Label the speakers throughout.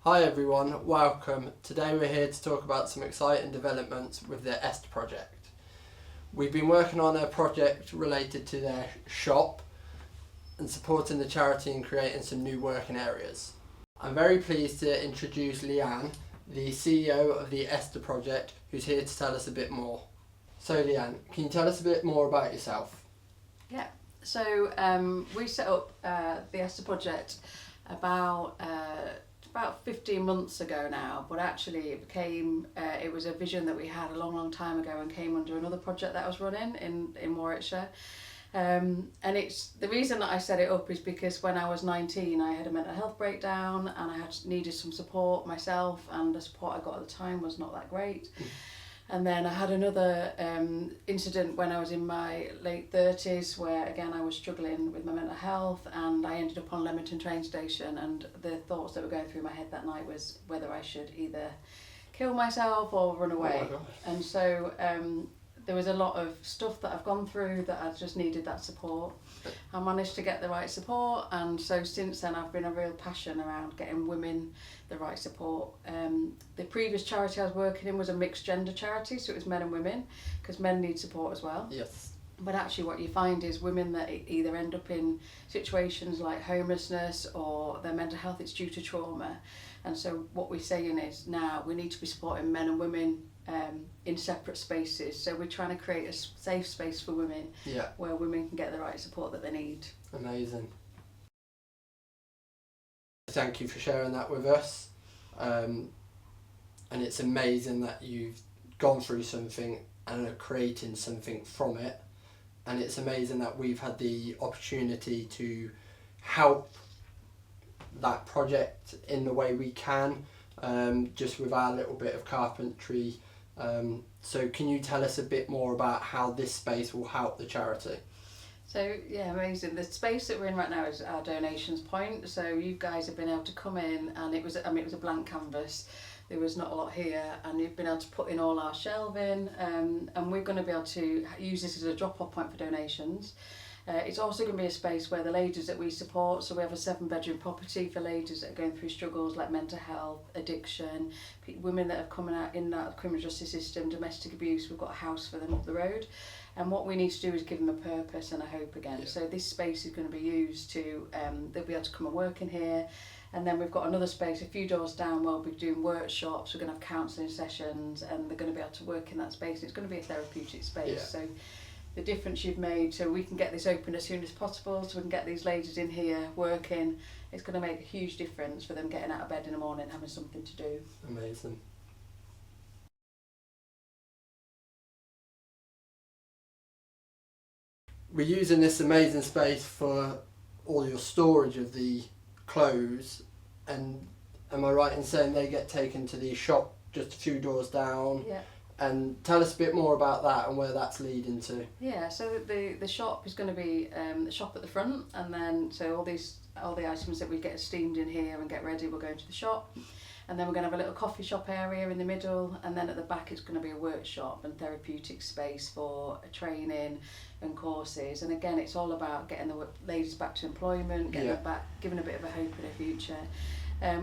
Speaker 1: Hi everyone, welcome. Today we're here to talk about some exciting developments with the Esther Project. We've been working on a project related to their shop and supporting the charity and creating some new working areas. I'm very pleased to introduce Lianne, the CEO of the Esther Project, who's here to tell us a bit more. So Lianne, can you tell us a bit more about yourself?
Speaker 2: Yeah, so we set up the Esther Project about 15 months ago now, but actually it became, it was a vision that we had a long time ago and came under another project that I was running in Warwickshire. And it's the reason that I set it up is because when I was 19 I had a mental health breakdown and I needed some support myself, and the support I got at the time was not that great. And then I had another incident when I was in my late 30s where again I was struggling with my mental health, and I ended up on Leamington train station, and the thoughts that were going through my head that night was whether I should either kill myself or run away.
Speaker 1: Oh my gosh.
Speaker 2: And so there was a lot of stuff that I've gone through that I just needed that support. I managed to get the right support, and so since then I've been a real passion around getting women the right support. The previous charity I was working in was a mixed gender charity, so it was men and women, because men need support as well.
Speaker 1: Yes.
Speaker 2: But actually what you find is women that either end up in situations like homelessness or their mental health, it's due to trauma. And so what we're saying is now we need to be supporting men and women in separate spaces. So we're trying to create a safe space for women,
Speaker 1: Yeah.
Speaker 2: where women can get the right support that they need.
Speaker 1: Amazing. Thank you for sharing that with us. And it's amazing that you've gone through something and are creating something from it. And it's amazing that we've had the opportunity to help that project in the way we can, just with our little bit of carpentry. So can you tell us a bit more about how this space will help the charity?
Speaker 2: So yeah, amazing. The space that we're in right now is our donations point. So you guys have been able to come in, and it was a blank canvas. There was not a lot here, and you've been able to put in all our shelving, and we're going to be able to use this as a drop-off point for donations. It's also going to be a space where the ladies that we support, so we have a 7-bedroom property for ladies that are going through struggles like mental health, addiction, women that have come out in that criminal justice system, domestic abuse. We've got a house for them up the road, and what we need to do is give them a purpose and a hope again.
Speaker 1: Yeah.
Speaker 2: So this space is going to be used to, they'll be able to come and work in here. And then we've got another space a few doors down where we'll be doing workshops. We're going to have counselling sessions, and they're going to be able to work in that space. It's going to be a therapeutic space.
Speaker 1: Yeah.
Speaker 2: So the difference you've made, so we can get this open as soon as possible, so we can get these ladies in here working. It's going to make a huge difference for them getting out of bed in the morning, having something to do.
Speaker 1: Amazing. We're using this amazing space for all your storage of the clothes, and am I right in saying they get taken to the shop just a few doors down?
Speaker 2: Yeah.
Speaker 1: And tell us a bit more about that and where that's leading to.
Speaker 2: Yeah, so the shop is going to be the shop at the front, and then so all the items that we get steamed in here and get ready will go into the shop, and then we're going to have a little coffee shop area in the middle, and then at the back it's going to be a workshop and therapeutic space for training and courses. And again, it's all about getting the ladies back to employment, getting them back, giving a bit of a hope in the future.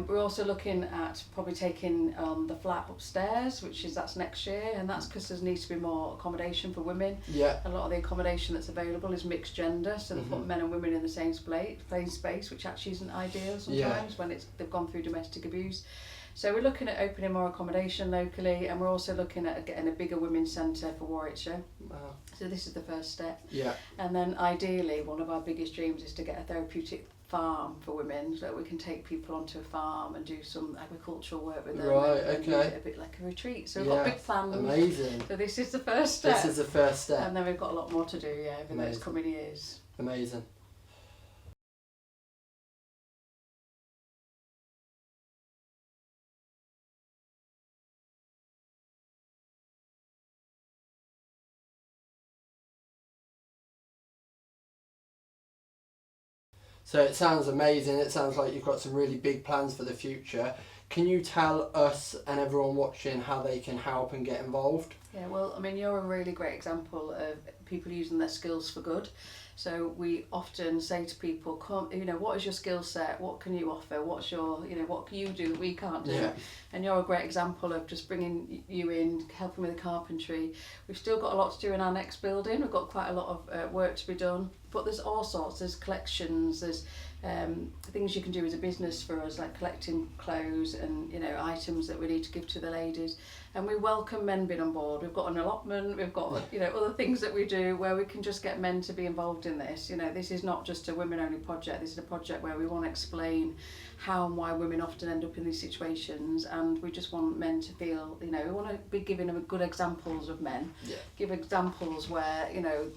Speaker 2: We're also looking at probably taking the flat upstairs, that's next year, and that's because there needs to be more accommodation for women.
Speaker 1: Yeah.
Speaker 2: A lot of the accommodation that's available is mixed gender, so they've put men and women in the same space, which actually isn't ideal sometimes when they've gone through domestic abuse. So we're looking at opening more accommodation locally, and we're also looking at getting a bigger women's centre for Warwickshire.
Speaker 1: Wow.
Speaker 2: So this is the first step.
Speaker 1: Yeah.
Speaker 2: And then ideally, one of our biggest dreams is to get a therapeutic farm for women, so that we can take people onto a farm and do some agricultural work with them.
Speaker 1: Right,
Speaker 2: and
Speaker 1: okay.
Speaker 2: A bit like a retreat. So we've got big plans.
Speaker 1: Amazing.
Speaker 2: So this is the first step.
Speaker 1: This is the first step.
Speaker 2: And then we've got a lot more to do, over those coming years.
Speaker 1: Amazing. So it sounds amazing. It sounds like you've got some really big plans for the future. Can you tell us and everyone watching how they can help and get involved?
Speaker 2: Yeah, well, I mean, you're a really great example of people using their skills for good. So we often say to people, come, you know, what is your skill set? What can you offer? What's your, you know, what can you do that we can't do?
Speaker 1: Yeah.
Speaker 2: And you're a great example of just bringing you in, helping with the carpentry. We've still got a lot to do in our next building. We've got quite a lot of work to be done. But there's all sorts. There's collections. There's things you can do as a business for us, like collecting clothes and, you know, items that we need to give to the ladies. And we welcome men being on board. We've got an allotment. We've got, you know, other things that we do where we can just get men to be involved in this. You know, this is not just a women-only project. This is a project where we want to explain how and why women often end up in these situations, and we just want men to feel, you know, we want to be giving them good examples of men.
Speaker 1: Yeah.
Speaker 2: Give examples where, you know,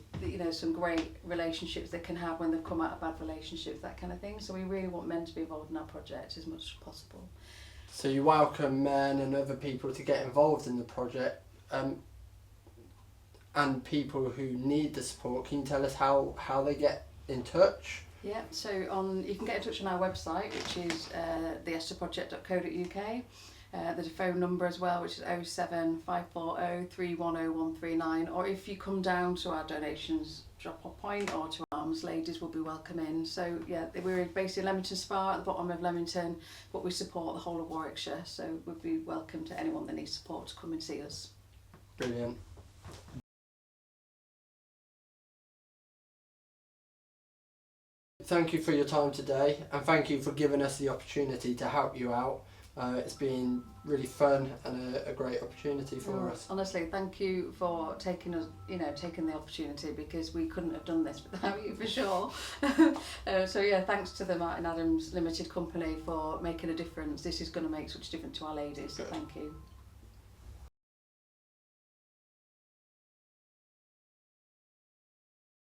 Speaker 2: some great relationships they can have when they've come out of bad relationships, that kind of thing. So we really want men to be involved in our project as much as possible.
Speaker 1: So you welcome men and other people to get involved in the project, and people who need the support. Can you tell us how they get in touch?
Speaker 2: Yeah, so you can get in touch on our website, which is theestherproject.co.uk. There's a phone number as well, which is 07540 310 139, or if you come down to our donations drop-off point or to Arms, ladies will be welcome in. So yeah, we're based in Leamington Spa at the bottom of Leamington, but we support the whole of Warwickshire, so we'd be welcome to anyone that needs support to come and see us.
Speaker 1: Brilliant. Thank you for your time today, and thank you for giving us the opportunity to help you out. It's been really fun and a great opportunity for us.
Speaker 2: Honestly, thank you for taking the opportunity, because we couldn't have done this without you, for sure. So yeah, thanks to the Martin Adams Ltd company for making a difference. This is going to make such a difference to our ladies, so thank you.